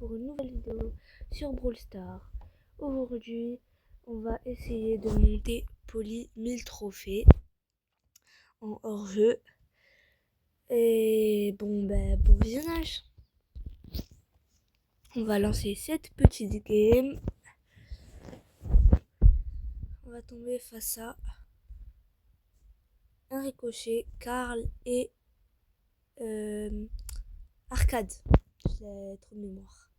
pour une nouvelle vidéo sur Brawl Stars. Aujourd'hui, on va essayer de monter Poly 1000 trophées en hors-jeu. Et bon visionnage. On va lancer cette petite game. On va tomber face à un ricochet, Karl et Arcade. J'ai trop de mémoire.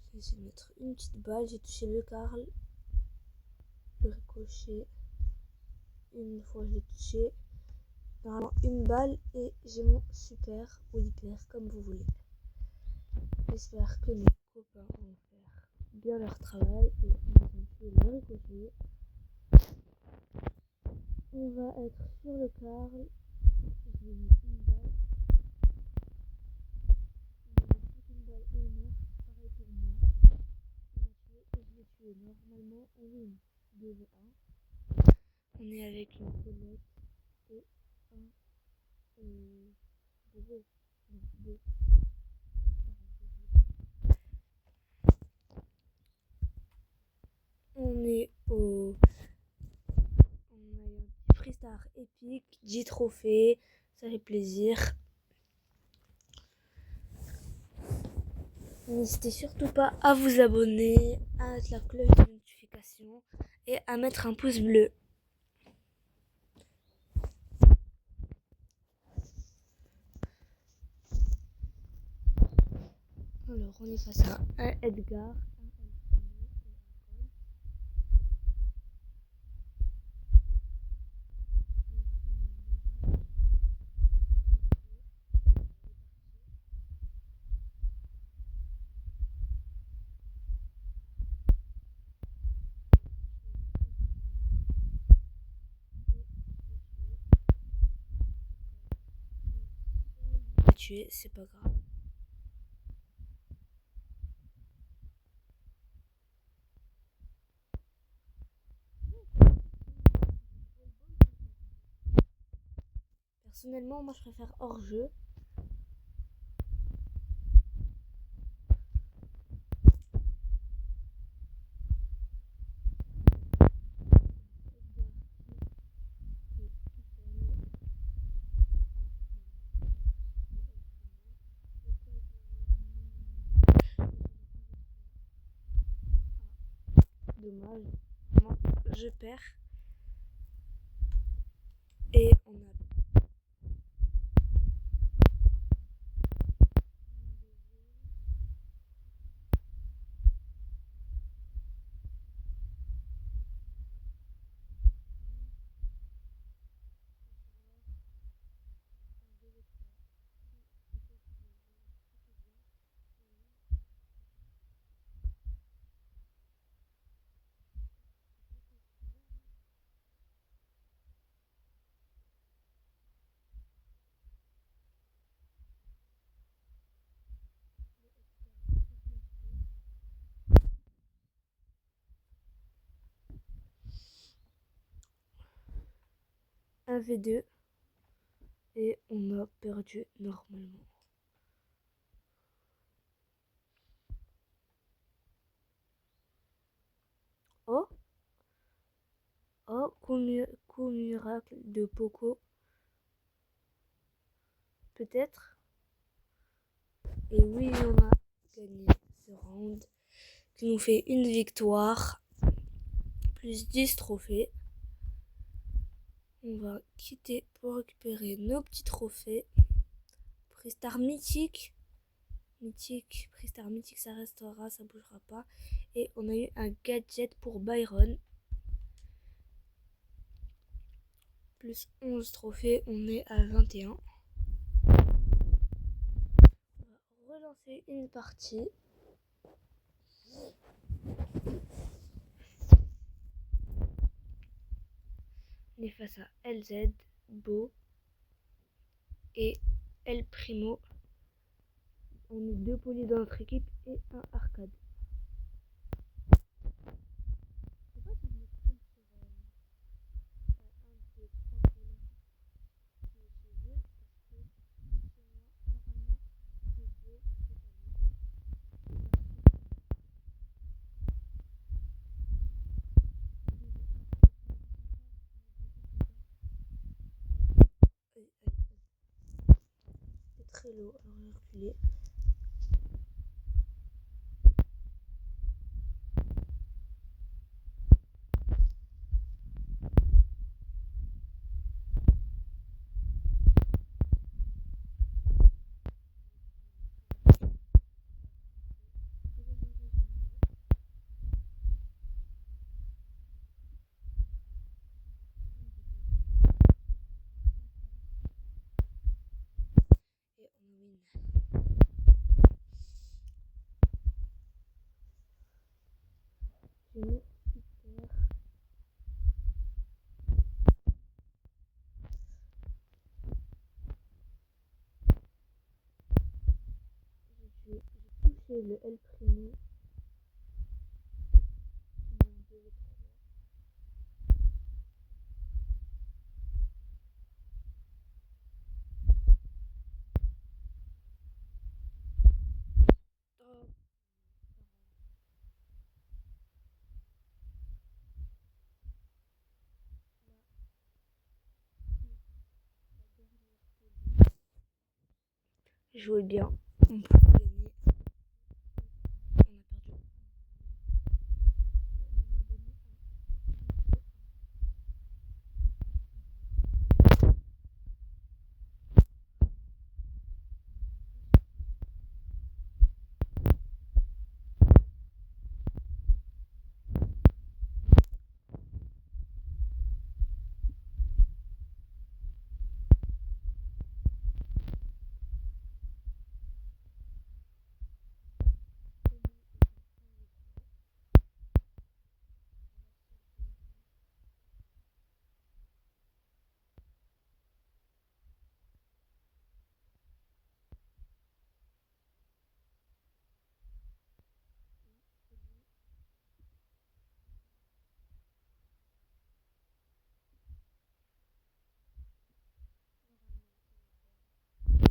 Je vais essayer de mettre une petite balle. J'ai touché le Karl, le ricochet. Une fois j'ai touché. Normalement une balle et j'ai mon super ou hyper comme vous voulez. J'espère que mes copains vont faire bien leur travail et on va tuer le ricochet. On va être sur le Karl. Je vais mettre une balle. Une balle et une heure. Pareil pour moi. On m'a tué et je l'ai tué. Normalement on win 2v1. On est avec une Colette et un Bobo. Non, Bo. On est au... On a eu un petit freestar épique, 10 trophées, ça fait plaisir. N'hésitez surtout pas à vous abonner, à mettre la cloche de notification et à mettre un pouce bleu. Alors on est face à un Edgar, tuer, c'est pas grave. Personnellement, moi je préfère hors jeu. Dommage, moi je perds. Et on a un V2 et on a perdu normalement. Oh, coup miracle de Poco. Peut-être. Et oui, on a gagné ce round qui nous fait une victoire plus 10 trophées. On va quitter pour récupérer nos petits trophées. Freestar mythique. Freestar mythique, ça restera, ça bougera pas. Et on a eu un gadget pour Byron. Plus 11 trophées, on est à 21. On va relancer une partie. On est face à LZ, Bo et El Primo. On est 2 polis dans notre équipe et un Arcade. Je sais pas si je me trompe sur un des 3 polis qui est chez eux, parce que chez moi, normalement, c'est Bo cette année. très low. Alors j'ai reculé. Et on win. Super. J'ai touché le L primo. Jouez bien. On peut gagner. On a perdu.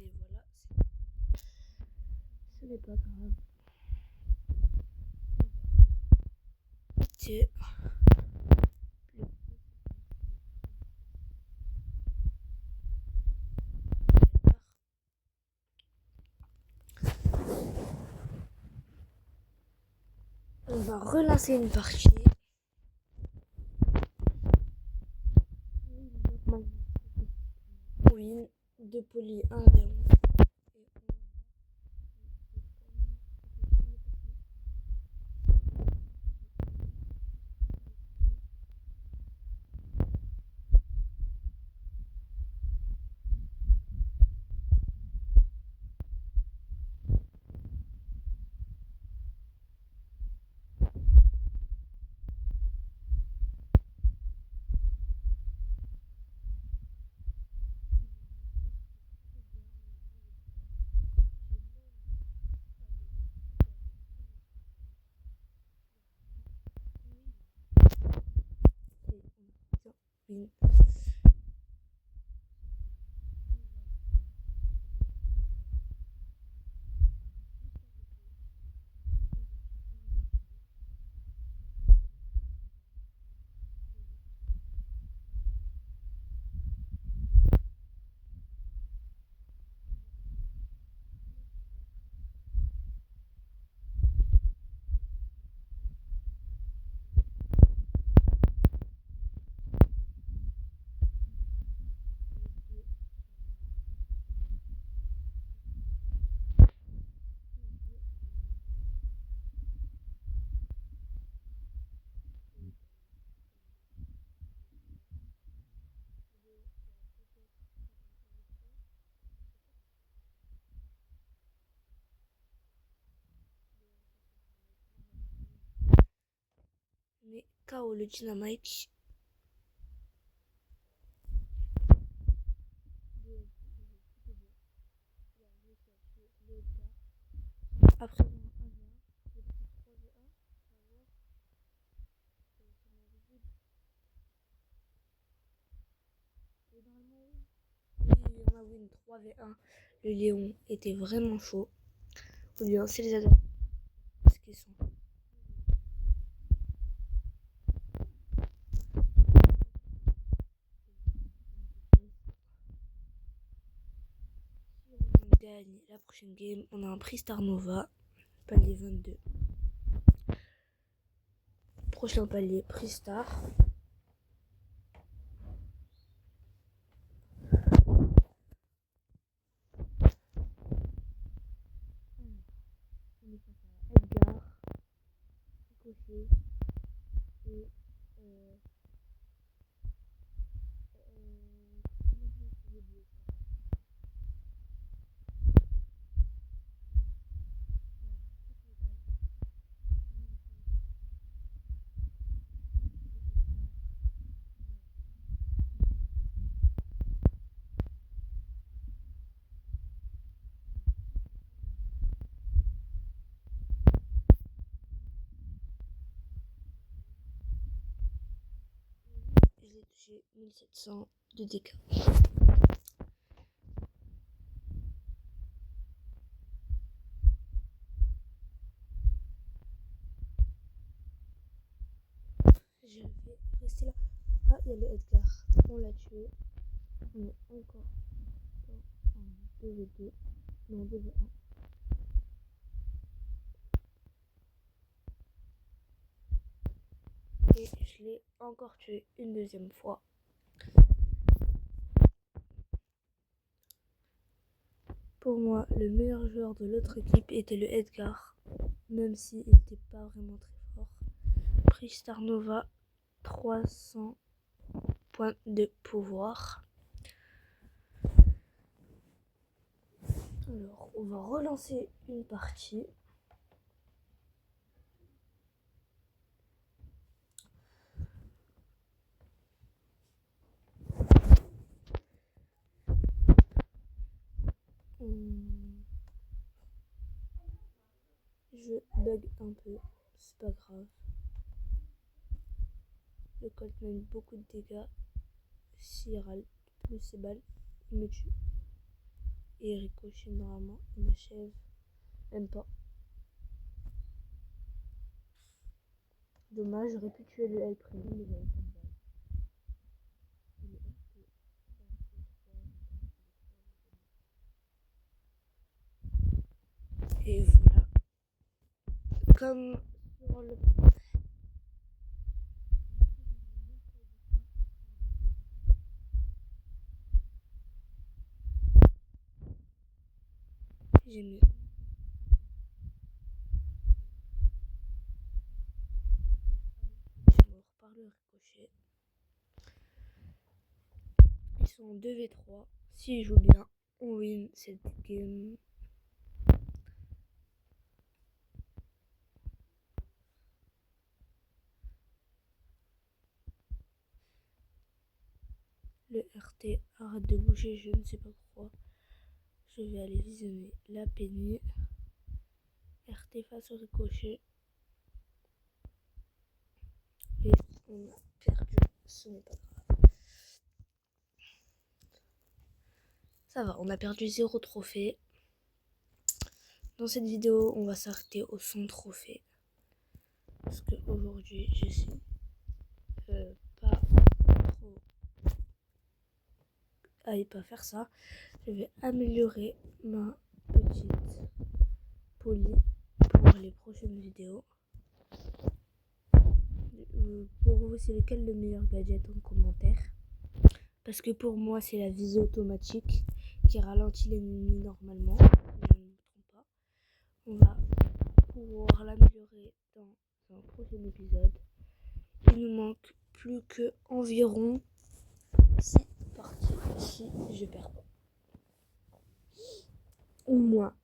Et voilà, ce n'est pas grave. C'est on va relancer une partie. Win, 2 poly, 1 V11. Win. Mais KO le Dynamite. Après, oui, on a win 3v1. Le Léon était vraiment chaud. Faut lui lancer les adversaires. Parce qu'ils sont. Si on gagne palier. La prochaine game, on a un Pristar Nova, palier 22. Prochain palier, Pristar. On est face à Edgar, Ricochet et je l'ai touché 1700 de dégâts. Je vais rester là. Ah, il y a le Edgar. On l'a tué. On est encore dans un 2v2. Non, 2v1. Et je l'ai encore tué une deuxième fois. Pour moi, le meilleur joueur de l'autre équipe était le Edgar, même s'il n'était pas vraiment très fort. Pristar Nova, 300 points de pouvoir. Alors, on va relancer une partie. Je bug un peu, c'est pas grave. Le Colt mène beaucoup de dégâts. S'il râle plus ses balles, il me tue. Et Ricochet, normalement, il m'achève. Même pas. Dommage, j'aurais pu tuer le L prime, mais j'avais pas de balle. Et voilà. Comme sur le... J'ai mieux. Je suis mort par le Ricochet. Ils sont en 2v3. S'ils jouent bien, on win cette game. Le RT arrête de bouger, je ne sais pas pourquoi. Je vais aller visionner la PNU. RT face au Ricochet. Et on a perdu, ce n'est pas grave. Ça va, on a perdu 0 trophée. Dans cette vidéo, on va s'arrêter au 100 trophées. Parce qu'aujourd'hui, je suis pas trop hype à faire ça. Je vais améliorer ma petite poly pour les prochaines vidéos. Pour vous, c'est lequel le meilleur gadget en commentaire? Parce que pour moi, c'est la visée automatique qui ralentit l'ennemi normalement. Je ne me trompe pas. On va pouvoir l'améliorer dans un prochain épisode. Il nous manque plus que environ 6 parties si je perds pas. Ou moins.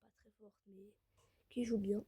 Pas très forte, mais qui joue bien.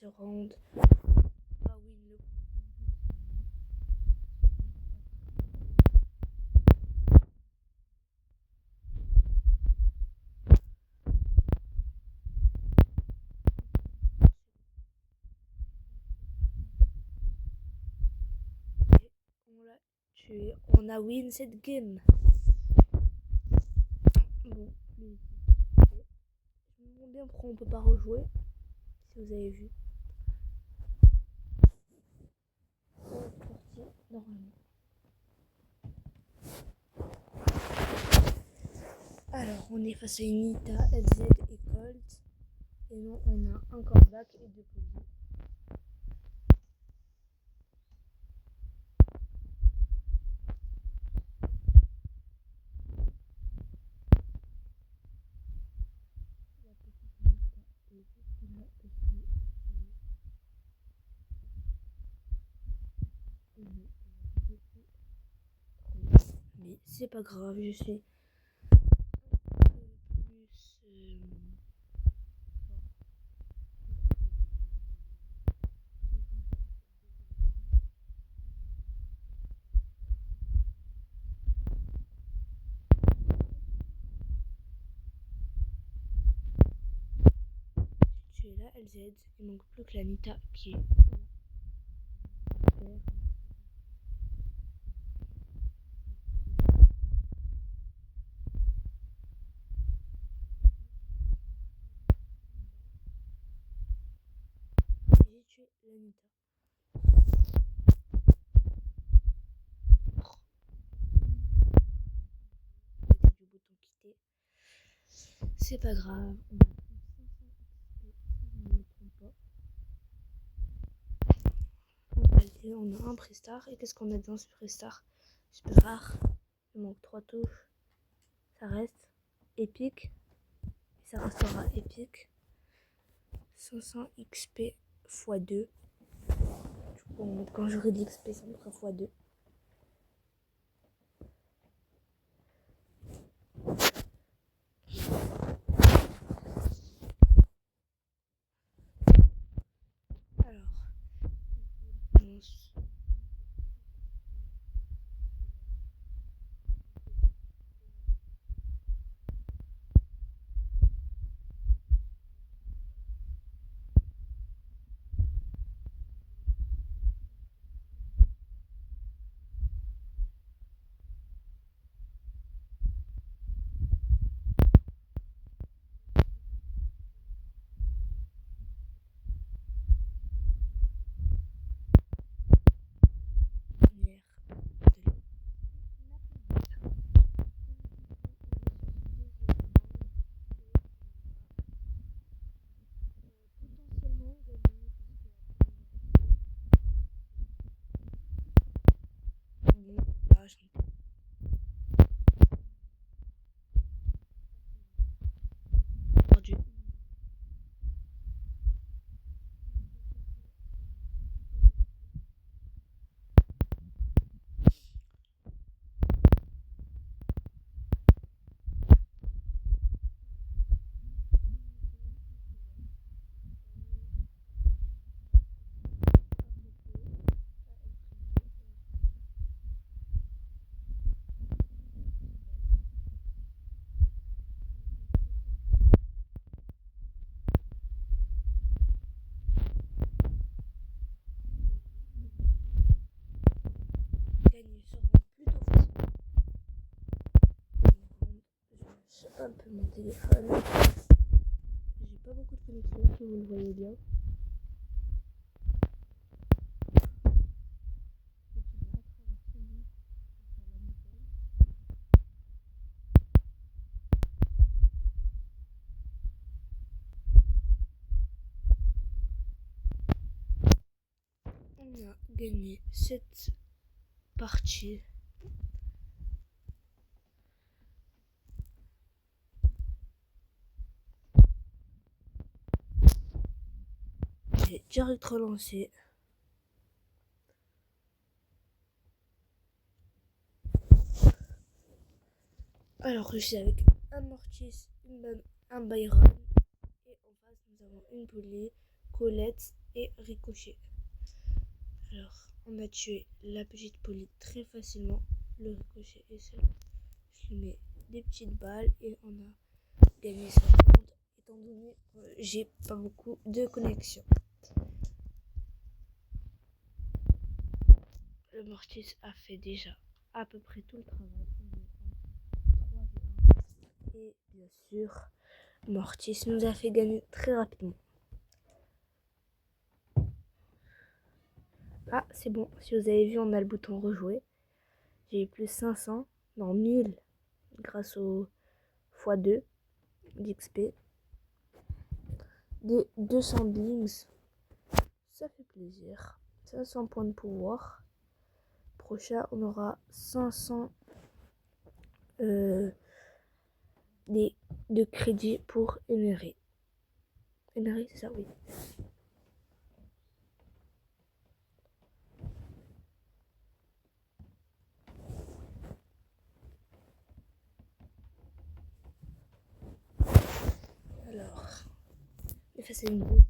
ce round. Ah oui, on l'a tué. On a win cette game. Bon, je me demande bien pourquoi on peut pas rejouer. Si vous avez vu. C'est parti normalement. Alors, on est face à une Nita, LZ et Colt. Et non, on a un comeback et deux polis. La petite Nita est juste là parce que mais c'est pas grave, je suis un peu plus tu es là, LZ. Il manque plus que la Nita qui est là. J'ai tué la Nita. Du bouton quitter. C'est pas grave. On a plus 500 XP si je ne me trompe pas. En réalité, on a un Prestar. Et qu'est-ce qu'on a dans ce Prestar? Super rare. Il manque 3 touches. Ça reste épique. Et ça restera épique. 500 XP x 2. Du coup, quand j'aurai d'XP, ça me fera x 2. Alors, perdu. Gagner se rend plutôt facilement. Je un peu mon téléphone. J'ai pas beaucoup de connexion, si vous le voyez bien. On a gagné cette partie. J'ai direct relancé. Alors je suis avec un Mortis, un Byron. Et en face nous avons une Polly, Colette et ricochet. Alors, on a tué la petite Polly très facilement. Le ricochet est seul. Je lui mets des petites balles et on a gagné ce round étant donné que j'ai pas beaucoup de connexion. Le Mortis a fait déjà à peu près tout le travail. On est en 3v1. Et bien sûr, Mortis nous a fait gagner très rapidement. Ah, c'est bon. Si vous avez vu, on a le bouton rejouer. J'ai eu plus 500, non 1000 grâce au x2 d'XP. Des 200 blings. Ça fait plaisir. 500 points de pouvoir. Prochain, on aura 500 de crédit pour Emery. Emery, c'est ça, oui. Alors, effacer une boucle.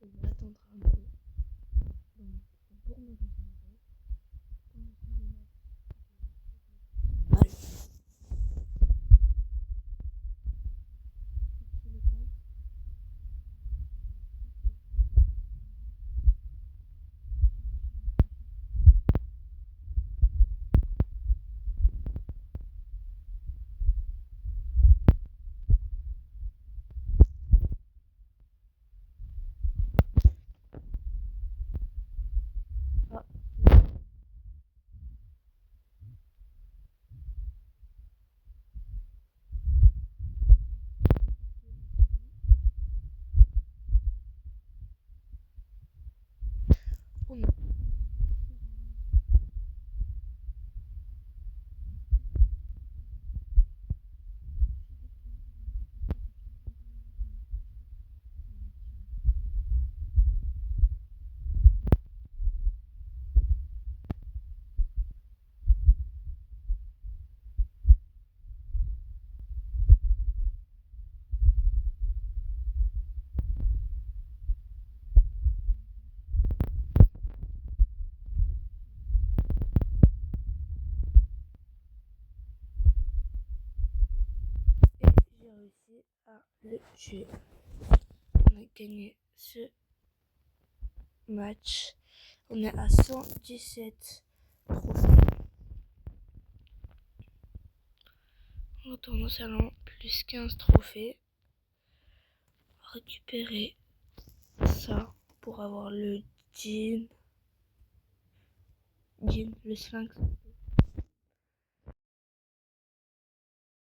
Je vais attendre un peu. Donc, pour me régénérer. Allez. Ah. On a j'ai réussi à le tuer. On a gagné ce match. On est à 117 trophées. On retourne au salon, plus 15 trophées. Récupérer ça pour avoir le jean, le sphinx.